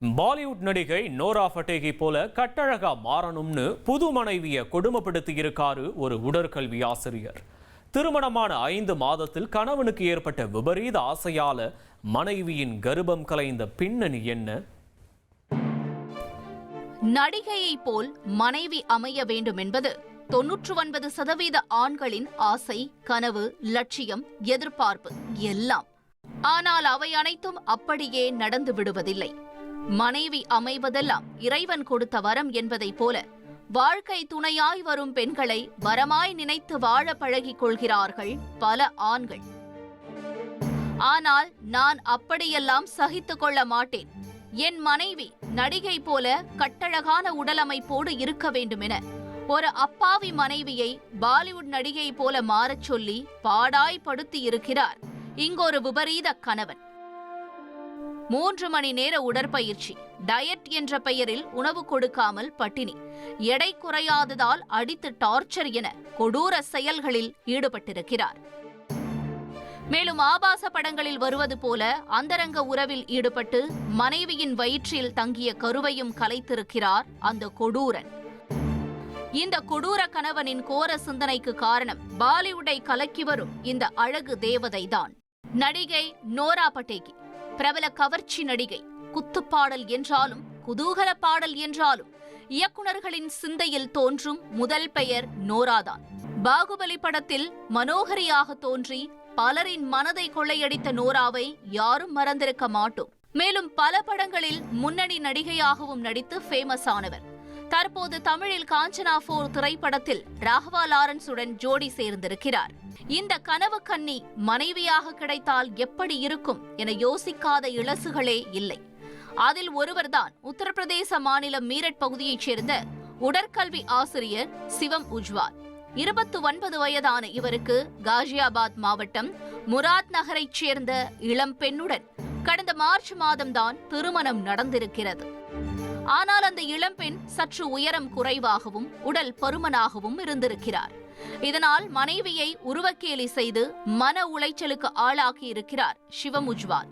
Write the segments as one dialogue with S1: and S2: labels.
S1: பாலிவுட் நடிகை நோரா ஃபட்டேகி போல கட்டழகா மாறணும்னு புது மனைவியை கொடுமைப்படுத்தி இருக்காரு ஒரு உடற்கல்வி ஆசிரியர். திருமணமான 5 மாதத்தில் கணவனுக்கு ஏற்பட்ட விபரீத ஆசையால மனைவியின் கர்ப்பம் கலைந்த பின்னணி என்ன?
S2: நடிகையை போல் மனைவி அமைய வேண்டும் என்பது 99% ஆண்களின் ஆசை, கனவு, லட்சியம், எதிர்பார்ப்பு எல்லாம். ஆனால் அவை அனைத்தும் அப்படியே நடந்து விடுவதில்லை. மனைவி அமைவதெல்லாம் இறைவன் கொடுத்த வரம் என்பதைப் போல வாழ்க்கை துணையாய் வரும் பெண்களை வரமாய் நினைத்து வாழ பழகிக் கொள்கிறார்கள் பல ஆண்கள். ஆனால் நான் அப்படியெல்லாம் சகித்துக் கொள்ள மாட்டேன். என் மனைவி நடிகை போல கட்டழகான உடலமைப்போடு இருக்க வேண்டும் என ஒரு அப்பாவி மனைவியை பாலிவுட் நடிகை போல மாறச் சொல்லி பாடாய்படுத்தி இருக்கிறார் இங்கொரு விபரீத கணவன். 3 மணி நேர உடற்பயிற்சி, டயட் என்ற பெயரில் உணவு கொடுக்காமல் பட்டினி, எடை குறையாததால் அடித்து டார்ச்சர் என கொடூர செயல்களில் ஈடுபட்டிருக்கிறார். மேலும் ஆபாச படங்களில் வருவது போல அந்தரங்க உறவில் ஈடுபட்டு மனைவியின் வயிற்றில் தங்கிய கருவையும் கலைத்திருக்கிறார் அந்த கொடூரன். இந்த கொடூர கணவனின் கோர சிந்தனைக்கு காரணம் பாலிவுட்டை கலக்கி வரும் இந்த அழகு தேவதைதான். நடிகை நோரா ஃபட்டேகி பிரபல கவர்ச்சி நடிகை. குத்துப்பாடல் என்றாலும் குதூகல பாடல் என்றாலும் இயக்குநர்களின் சிந்தையில் தோன்றும் முதல் பெயர் நோராதான். பாகுபலி படத்தில் மனோகரியாக தோன்றி பலரின் மனதை கொள்ளையடித்த நோராவை யாரும் மறந்திருக்க மாட்டோம். மேலும் பல படங்களில் முன்னணி நடிகையாகவும் நடித்து ஃபேமஸ் ஆனவர். தற்போது தமிழில் காஞ்சனா 4 திரைப்படத்தில் ராகவா லாரன்ஸுடன் ஜோடி சேர்ந்திருக்கிறார். இந்த கனவு கன்னி மனைவியாக கிடைத்தால் எப்படி இருக்கும் என யோசிக்காத இளசுகளே இல்லை. அதில் ஒருவர்தான் உத்தரப்பிரதேச மாநிலம் மீரட் பகுதியைச் சேர்ந்த உடற்கல்வி ஆசிரியர் சிவம் உஜ்வால். 29 வயதான இவருக்கு காஜியாபாத் மாவட்டம் முராத் நகரைச் சேர்ந்த இளம் பெண்ணுடன் கடந்த மார்ச் மாதம்தான் திருமணம் நடந்திருக்கிறது. ஆனால் அந்த இளம்பெண் சற்று உயரம் குறைவாகவும் உடல் பருமனாகவும் இருந்திருக்கிறார். இதனால் மனைவியை உருவக்கேலி செய்து மன உளைச்சலுக்கு ஆளாக்கி இருக்கிறார் சிவம் உஜ்வால்.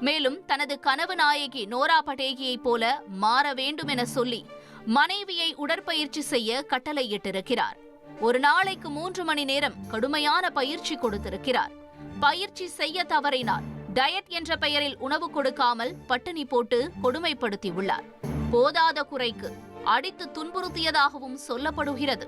S2: மேலும் தனது கனவு நாயகி நோரா ஃபட்டேகியைப் போல மாற வேண்டும் என சொல்லி மனைவியை உடற்பயிற்சி செய்ய கட்டளையிட்டிருக்கிறார். ஒரு நாளைக்கு 3 மணி நேரம் கடுமையான பயிற்சி கொடுத்திருக்கிறார். பயிற்சி செய்ய தவறினார். டயட் என்ற பெயரில் உணவு கொடுக்காமல் பட்டினி போட்டு கொடுமைப்படுத்தியுள்ளார். போதாத குறைக்கு அடித்து துன்புறுத்தியதாகவும் சொல்லப்படுகிறது.